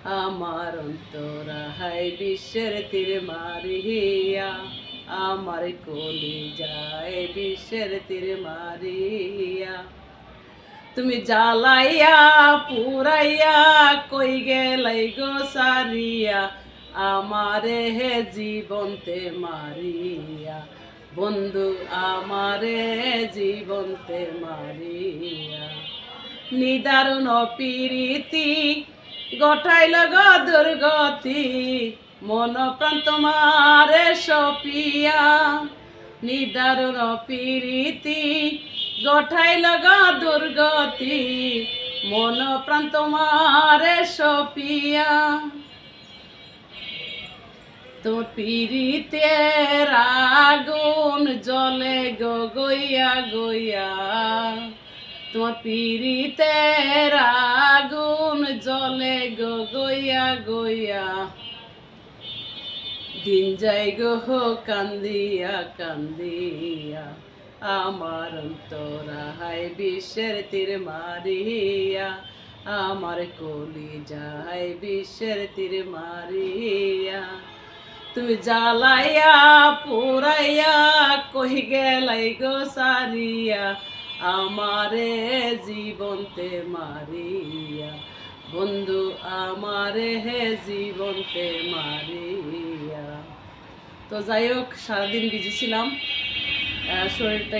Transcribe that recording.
আমার অন্তরা হাই বিশ্বের তীর মারিয়া, আমার কলি যায় বিশ্বের তীর মারিয়া। তুমি জ্বালাইয়া পুরাইয়া কই গেলাই গো সারিয়া, আমারে হে জীবনতে মারিয়া, বন্ধু আমারে জীবনতে মারিয়া। নিদারুণ পীরিতি গঠাইল গো দুর্গতি, মন প্রাণ তোমারে সপিয়া। নিদারুণ পীরিতি গঠাইল গো দুর্গতি, মন প্রাণ তোমারে সপিয়া। তো পীরিতের আগুন জ্বলে গো গইয়া গইয়া, তোমার পীরিতের আগুন জ্বলে গো গইয়া গইয়া। দিন যাই গো কান্দিয়া কান্দিয়া, আমার অন্তরা হায় বিশ্বের তীর মারিয়া, আমার কলি যায় বিশ্বের তীর মারিয়া। তুমি জ্বালাইয়া পুরাইয়া কই গেলাই গো সারিয়া, আমারে জীবনতে মারিয়া, বন্ধু আমারে হে জীবনতে মারিয়া। তো যাই হোক, সারাদিন বিজি ছিলাম, শরীরটা